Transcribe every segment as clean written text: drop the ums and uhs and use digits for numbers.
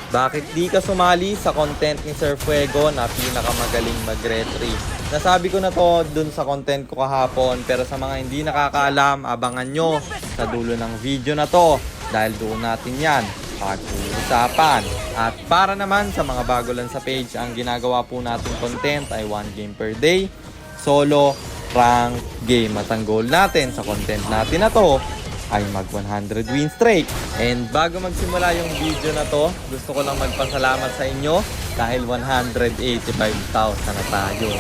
Bakit di ka sumali sa content ni Sir Fuego na pinakamagaling mag-retry? Nasabi ko na to dun sa content ko kahapon, pero sa mga hindi nakakaalam, abangan nyo sa dulo ng video na to dahil doon natin yan pag-uusapan. At para naman sa mga bago lang sa page, ang ginagawa po natin content ay 1 game per day, solo, rank game. At ang goal natin sa content natin na to ay mag 100 win streak. And bago magsimula yung video na to, gusto ko lang magpasalamat sa inyo dahil 185,000 na tayo.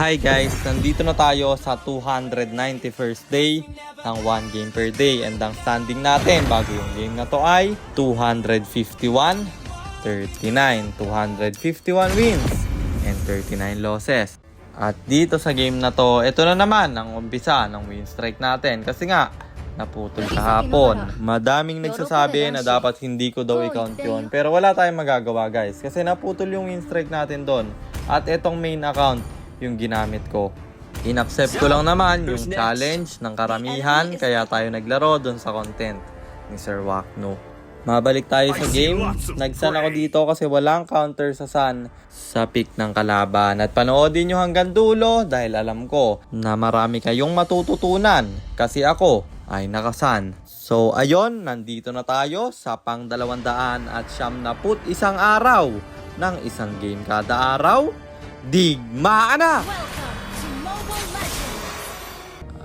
Hi guys, nandito na tayo sa 291st day ng 1 game per day. And ang standing natin bago yung game na to ay 251, 39, 251 wins and 39 losses. At dito sa game na to, ito na naman ang umpisa ng win strike natin. Kasi nga, naputol kahapon. Madaming nagsasabi na dapat hindi ko daw i-count yun. Pero wala tayong magagawa guys. Kasi naputol yung win strike natin doon. At itong main account, yung ginamit ko. In-accept ko lang naman yung challenge ng karamihan. Kaya tayo naglaro doon sa content ni Sir Wakno. Mabalik tayo sa game. Nag-sun ako dito kasi walang counter sa sun sa pick ng kalaban. At panoodin nyo hanggang dulo dahil alam ko na marami kayong matututunan kasi ako ay nakasan. So ayun, nandito na tayo sa pang 200 at 91 araw ng isang game kada araw. Digmaan na!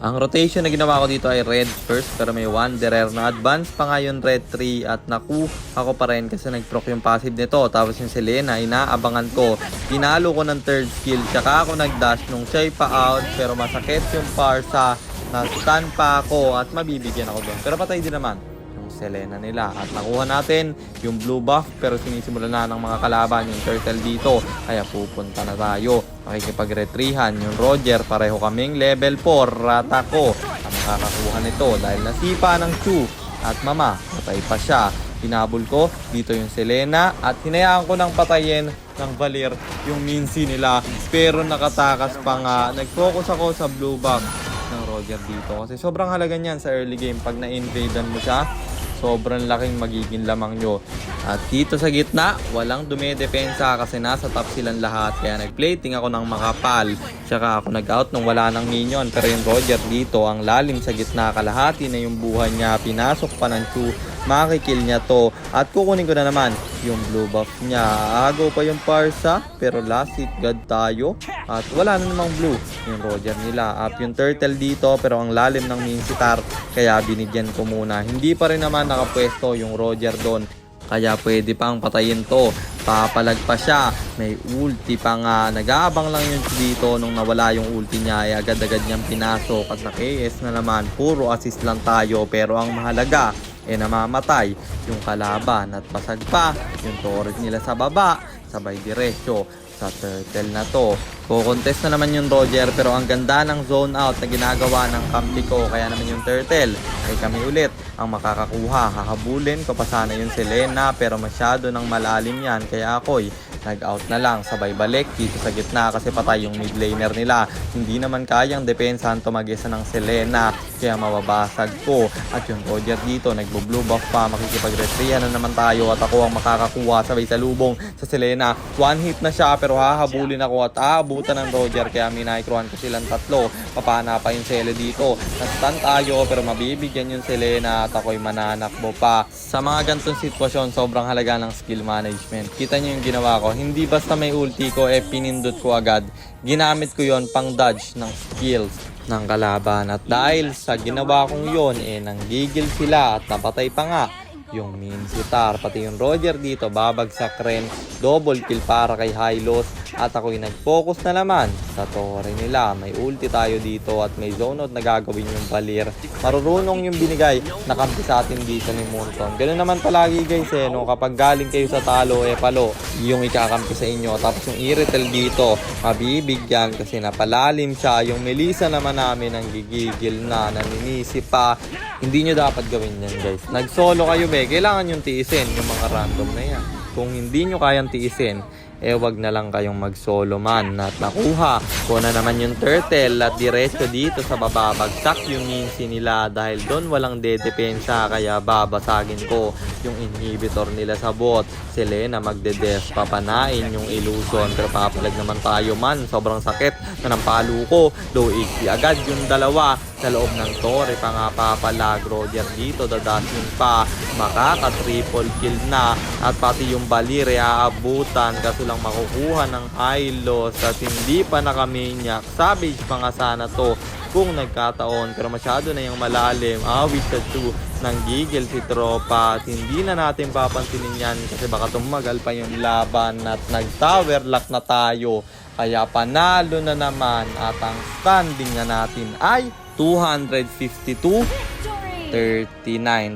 Ang rotation na ginawa ko dito ay red first pero may wanderer na advance pa nga yung red 3 at naku ako pa rin kasi nag-proc yung passive nito. Tapos yung Selena inaabangan ko. Tinalo ko ng third skill tsaka ako nag-dash nung siya'y pa out pero masakit yung Parsa na stun pa ako at mabibigyan ako doon. Pero patay din naman yung Selena nila at nakuha natin yung blue buff pero sinisimulan na ng mga kalaban yung turtle dito kaya pupunta na tayo. Makikipag-retrihan yung Roger, pareho kaming level 4 rata ko ang makakakuha nito dahil nasipa ng Chu at mama, patay pa siya. Hinabol ko dito yung Selena at hinayaan ko ng patayin ng Valir yung Mincy nila pero nakatakas pa nga. Nag-focus ako sa blue buff ng Roger dito kasi sobrang halaga niyan sa early game. Pag na-invadean mo siya, sobrang laking magiging lamang nyo. At dito sa gitna, walang dumedepensa kasi nasa top silang lahat. Kaya nag-plating ako ng makapal. Tsaka ako nag-out nung wala ng minion. Pero yung Roger dito, ang lalim sa gitna. Kalahati na yung buhay niya. Pinasok pa ng Chu. Makikill niya to. At kukunin ko na naman yung blue buff niya. Agaw pa yung Parsa. Pero last hit god tayo. At wala na namang blue yung Roger nila. Up yung turtle dito. Pero ang lalim ng Minsitar. Kaya binigyan ko muna. Hindi pa rin naman nakapwesto yung Roger doon. Kaya pwede pang patayin to. Papalag pa siya. May ulti pa nga. Nag-aabang lang yun dito nung nawala yung ulti niya. Ay agad-agad niyang pinasok. At na-KS na naman. Puro assist lang tayo. Pero ang mahalaga, namamatay yung kalaban. At pasag pa yung turret nila sa baba. Sabay diretso sa turtle na to. Kukontest na naman yung Roger pero ang ganda ng zone out na ginagawa ng kampi ko. Kaya naman yung turtle ay kami ulit ang makakakuha. Hahabulin ko pa sana yung Selena pero masyado nang malalim yan. Kaya ako'y nag-out na lang. Sabay balik dito sa gitna kasi patay yung mid laner nila. Hindi naman kayang depensahan to mag-isa ng Selena. Kaya mababasag ko. At yung Roger dito nagbo-blue buff pa. Makikipag-retrihan na naman tayo at ako ang makakakuha. Sabay sa lubong sa Selena. One hit na siya pero hahabulin ako at aabutan ng Roger. Kaya minaikruhan ko silang tatlo. Papana pa yung Sele dito. Nastan tayo pero mabibigyan yung Selena at ako'y mananakbo pa. Sa mga ganitong sitwasyon sobrang halaga ng skill management. Kita nyo yung ginawa ko. Hindi basta may ulti ko pinindot ko agad. Ginamit ko yon pang dodge ng skills ng kalaban. At dahil sa ginawa kong yon nanggigil sila at napatay pa nga yung Minsitar. Pati yung Roger dito babagsak rin. Double kill para kay Hylos. At ako'y nag-focus na naman sa torre nila. May ulti tayo dito at may zone out na gagawin yung Valir. Marurunong yung binigay na kampi sa atin dito ni Moonton. Ganun naman palagi guys no? Kapag galing kayo sa talo palo yung ikakampi sa inyo. Tapos yung Iritel dito mabibigyan kasi napalalim siya. Yung Melissa naman namin ang gigigil na naninisi pa. Hindi nyo dapat gawin yan guys. Nag-solo kayo kailangan yung tiisin yung mga random na yan. Kung hindi nyo kayang tiisin, wag na lang kayong mag-solo man. At nakuha ko na naman yung turtle at diretso dito sa bababagsak yung minsi nila dahil doon walang dedepensa kaya babasagin ko yung inhibitor nila sa bot. Si Lena magde-death, papanain yung illusion pero papalag naman tayo man. Sobrang sakit na ng palo ko. Low HP agad yung dalawa sa loob ng tore pa nga papalag. Roger dito dadasin pa, makaka-triple kill na at pati yung Balire aabutan kaso lang makukuha ng high loss at hindi pa nakamaniac. Savage pa nga sana to kung nagkataon pero masyado na yung malalim. Awit sa 2 nang gigil si tropa at hindi na natin papansinin yan kasi baka tumagal pa yung laban at nag-tower lock na tayo kaya panalo na naman at ang standing na natin ay 252-39.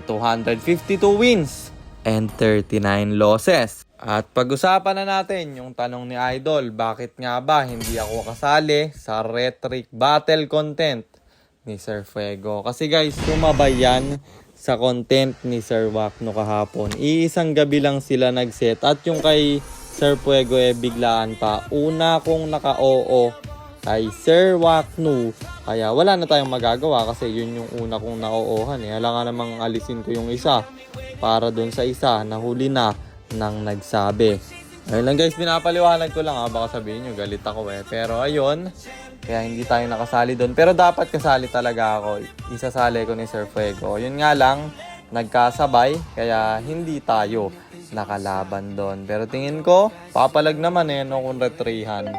252 wins and 39 losses. At pag-usapan na natin yung tanong ni Idol, bakit nga ba hindi ako kasali sa Rhetoric Battle content ni Sir Fuego? Kasi guys, sumabay yan sa content ni Sir Wakno kahapon. Iisang gabi lang sila nag-set at yung kay Sir Fuego biglaan pa. Una kong naka-oo kay Sir Wakno. Kaya wala na tayong magagawa kasi yun yung una kong na-oohan. Hala nga namang alisin ko yung isa para dun sa isa nahuli na nang nagsabi. Ayun lang guys, pinapaliwanag ko lang baka sabihin nyo galit ako pero ayun, kaya hindi tayo nakasali doon. Pero dapat kasali talaga ako. Isasali ko ni Sir Fuego. Yun nga lang, nagkasabay kaya hindi tayo nakalaban doon. Pero tingin ko, papalag naman no kung retrihan.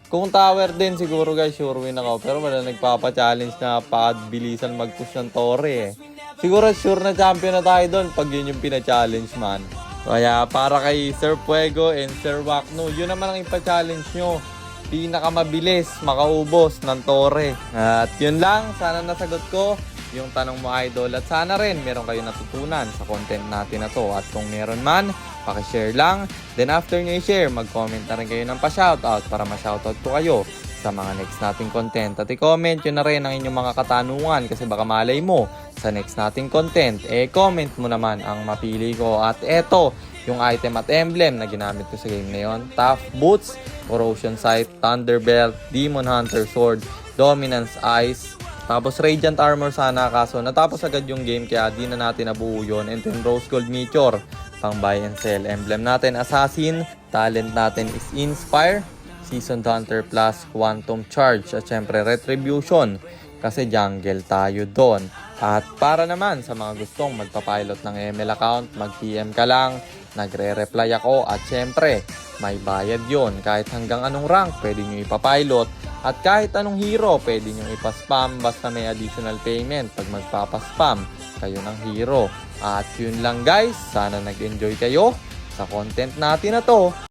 Kung tower din siguro guys, sure win ako. Pero wala nagpapa-challenge na bilisan mag-push ng tore Siguro sure na champion na tayo doon pag yun yung pina-challenge man. Kaya para kay Sir Fuego and Sir Wakno, yun naman ang ipa-challenge nyo. Pinakamabilis, makaubos ng tore. At yun lang, sana nasagot ko yung tanong mo Idol. At sana rin meron kayo natutunan sa content natin na to. At kung meron man, pakishare lang. Then after nyo i-share, mag-comment na rin kayo ng pa-shoutout para ma-shoutout ko kayo sa mga next nating content. At i-comment nyo na rin ang inyong mga katanungan kasi baka malay mo sa next nating content. Comment mo naman ang mapili ko. At eto, yung item at emblem na ginamit ko sa game na yun. Tough Boots, Corrosion Sight, Thunderbelt, Demon Hunter Sword, Dominance Eyes, tapos Radiant Armor sana kaso natapos agad yung game kaya di na natin nabuo yun. And then Rose Gold Meteor, pang buy and sell. Emblem natin Assassin, talent natin is Inspire, Seasoned Hunter plus Quantum Charge at syempre Retribution kasi jungle tayo doon. At para naman sa mga gustong magpapilot ng ML account, mag-PM ka lang, nagre-reply ako at syempre may bayad yon. Kahit hanggang anong rank pwede nyo ipapilot at kahit anong hero pwede nyo ipaspam basta may additional payment pag magpapaspam kayo ng hero. At yun lang guys, sana nag-enjoy kayo sa content natin na to.